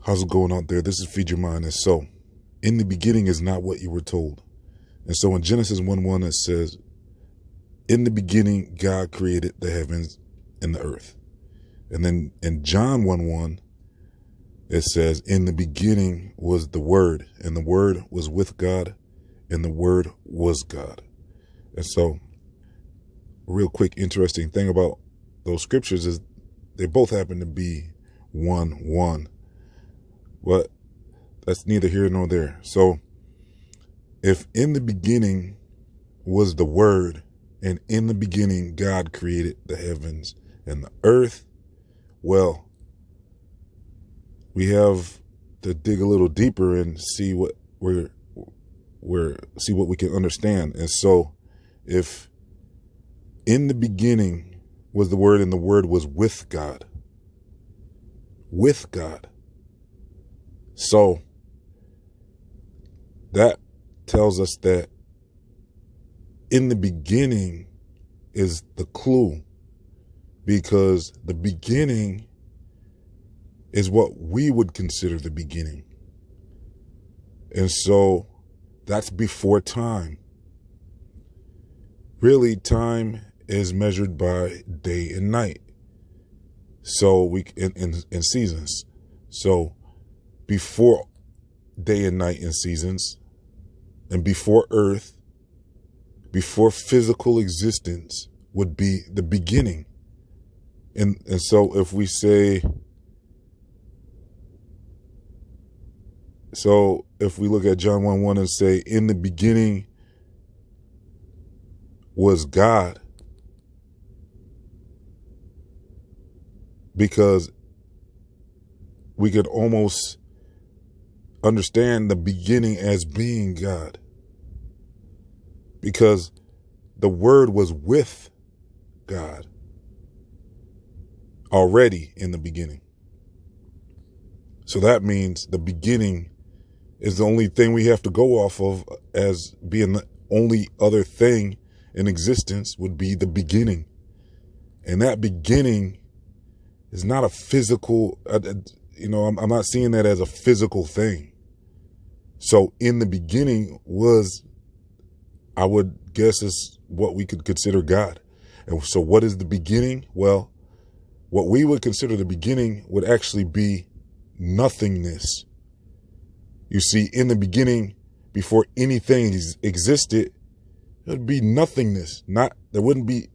How's it going out there? This is Feed Your Mind. And so, in the beginning is not what you were told. And so in Genesis 1:1 it says, in the beginning God created the heavens and the earth. And then in John 1:1 it says, in the beginning was the Word, and the Word was with God, and the Word was God. And so, real quick, interesting thing about those scriptures is they both happen to be 1:1. But that's neither here nor there. So if in the beginning was the Word, and in the beginning God created the heavens and the earth, well, we have to dig a little deeper and see what we can understand. And so if in the beginning was the Word, and the Word was with God, so that tells us that in the beginning is the clue, because the beginning is what we would consider the beginning. And so that's before time. Really, time is measured by day and night. So in seasons. So before day and night in seasons, and before earth, before physical existence would be the beginning. And so if we say, so if we look at John 1:1 and say, in the beginning was God, because we could almost understand the beginning as being God, because the Word was with God already in the beginning. So that means the beginning is the only thing we have to go off of as being the only other thing in existence would be the beginning. And that beginning is not a physical, I'm not seeing that as a physical thing. So in the beginning was, I would guess, is what we could consider God. And so what is the beginning? Well, what we would consider the beginning would actually be nothingness. You see, in the beginning, before anything existed, it would be nothingness. There wouldn't be,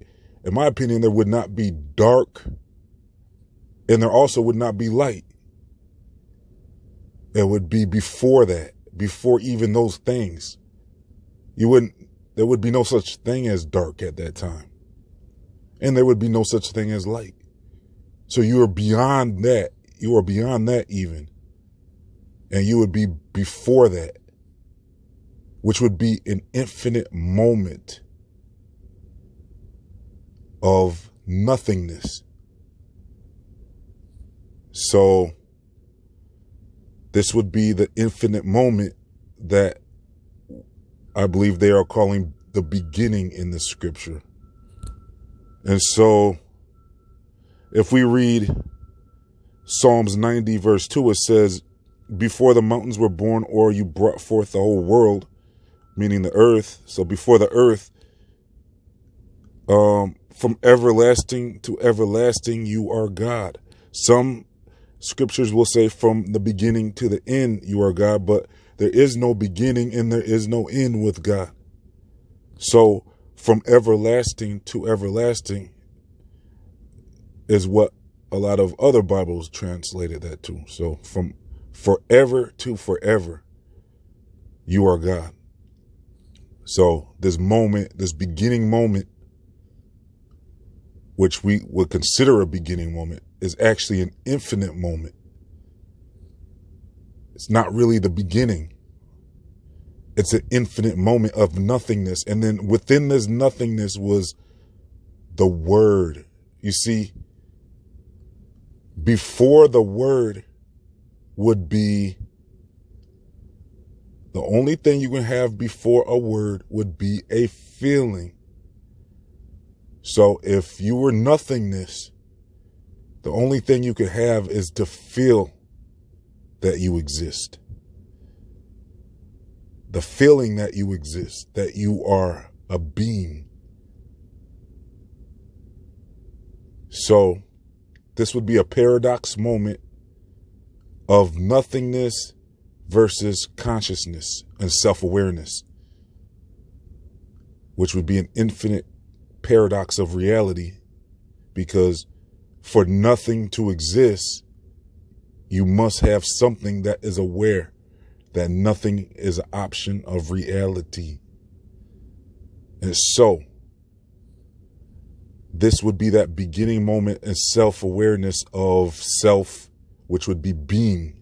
in my opinion, there would not be dark, and there also would not be light. It would be before that, before even those things. There would be no such thing as dark at that time. And there would be no such thing as light. So you are beyond that. You are beyond that even. And you would be before that, which would be an infinite moment of nothingness. So this would be the infinite moment that I believe they are calling the beginning in the scripture. And so if we read Psalms 90 verse 2, it says, before the mountains were born, or you brought forth the whole world, meaning the earth. So before the earth, from everlasting to everlasting, you are God. Some scriptures will say from the beginning to the end, you are God, but there is no beginning and there is no end with God. So from everlasting to everlasting is what a lot of other Bibles translated that to. So from forever to forever, you are God. So this moment, this beginning moment, which we would consider a beginning moment, is actually an infinite moment. It's not really the beginning. It's an infinite moment of nothingness. And then within this nothingness was the Word. You see, before the Word would be, the only thing you can have before a word would be a feeling. So if you were nothingness, the only thing you could have is to feel. that you exist. The feeling that you exist, that you are a being. So this would be a paradox moment of nothingness versus consciousness and self-awareness, which would be an infinite paradox of reality, because for nothing to exist, you must have something that is aware that nothing is an option of reality. And so this would be that beginning moment in self-awareness of self, which would be being.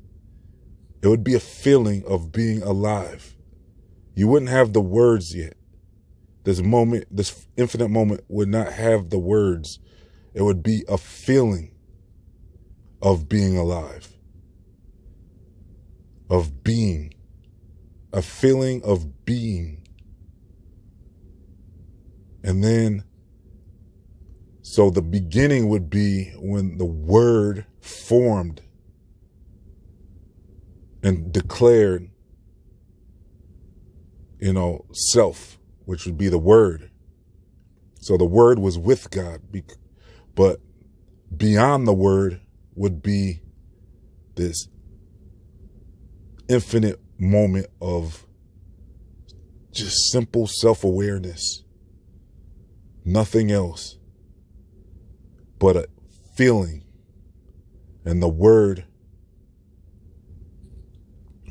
It would be a feeling of being alive. You wouldn't have the words yet. This moment, this infinite moment would not have the words. It would be a feeling of being alive, of being, a feeling of being. And then, so the beginning would be when the word formed and declared, self, which would be the word. So the word was with God, but beyond the word would be this infinite moment of just simple self-awareness. Nothing else but a feeling. And the word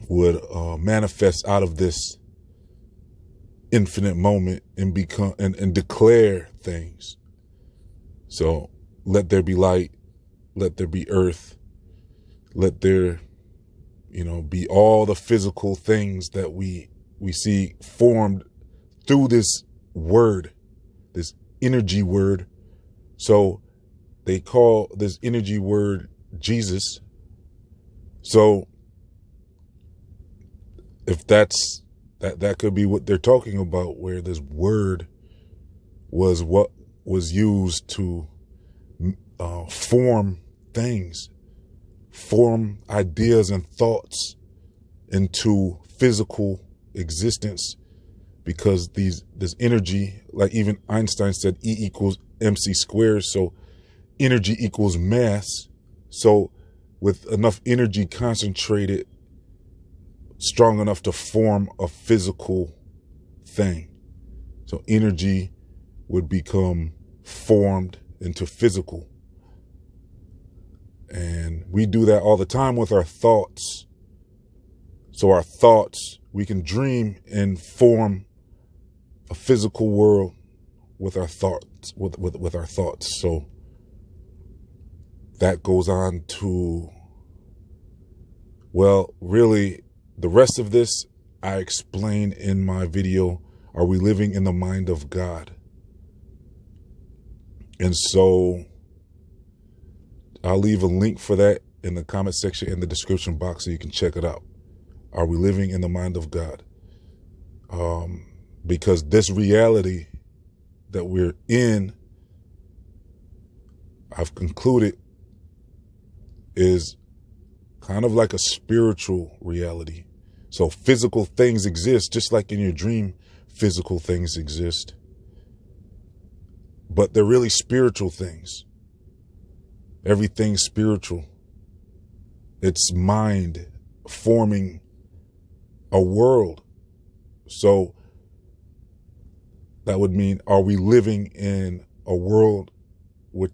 would manifest out of this infinite moment and become and declare things. So let there be light, let there be earth, let there be all the physical things that we see formed through this word, this energy word. So they call this energy word Jesus. So if that could be what they're talking about, where this word was what was used to form things, form ideas and thoughts into physical existence, because this energy, like even Einstein said, E equals mc squared. So energy equals mass. So with enough energy concentrated, strong enough to form a physical thing. So energy would become formed into physical. And we do that all the time with our thoughts. So our thoughts, we can dream and form a physical world with our thoughts, with our thoughts. So that goes on to, well, really, the rest of this I explained in my video, Are We Living in the Mind of God? And so I'll leave a link for that in the comment section in the description box so you can check it out. Are we living in the mind of God? Because this reality that we're in, I've concluded, is kind of like a spiritual reality. So physical things exist, just like in your dream, physical things exist. But they're really spiritual things. Everything's spiritual. It's mind forming a world. So that would mean, are we living in a world with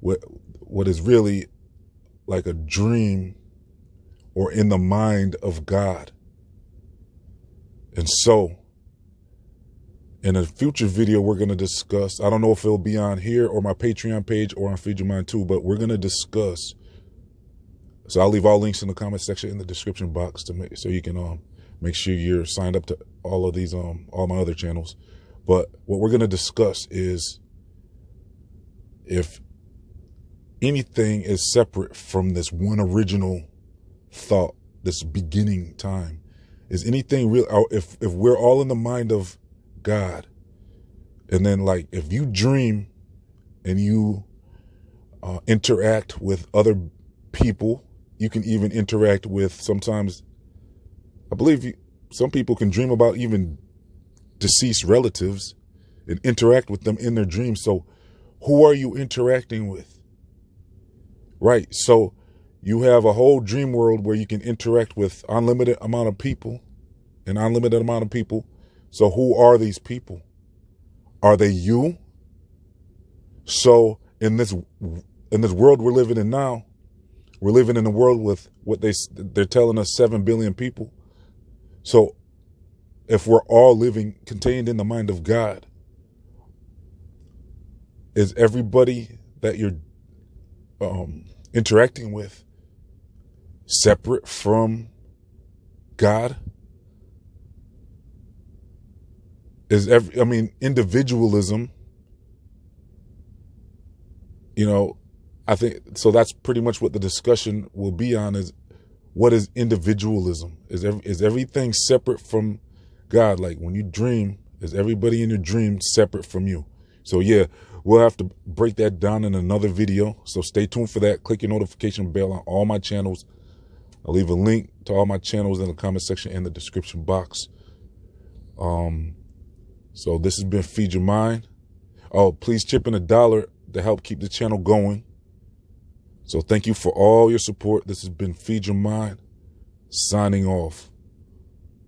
what is really like a dream, or in the mind of God? And so in a future video, we're going to discuss, I don't know if it'll be on here or my Patreon page or on Feed Your Mind too, but we're going to discuss. So I'll leave all links in the comment section in the description box so you can make sure you're signed up to all of these, all my other channels. But what we're going to discuss is if anything is separate from this one original thought, this beginning time, is anything real? If we're all in the mind of God, and then like if you dream and you interact with other people you can even interact with sometimes, I believe some people can dream about even deceased relatives and interact with them in their dreams. So who are you interacting with? Right. So you have a whole dream world where you can interact with unlimited amount of people, an unlimited amount of people. So who are these people? Are they you? So in this world we're living in now, we're living in a world with what they're telling us 7 billion people. So if we're all living contained in the mind of God, is everybody that you're interacting with separate from God? Individualism, I think, so that's pretty much what the discussion will be on, is what is individualism? Is everything separate from God? Like when you dream, is everybody in your dream separate from you? So yeah, we'll have to break that down in another video. So stay tuned for that. Click your notification bell on all my channels. I'll leave a link to all my channels in the comment section and the description box. So this has been Feed Your Mind. Oh, please chip in $1 to help keep the channel going. So thank you for all your support. This has been Feed Your Mind, signing off.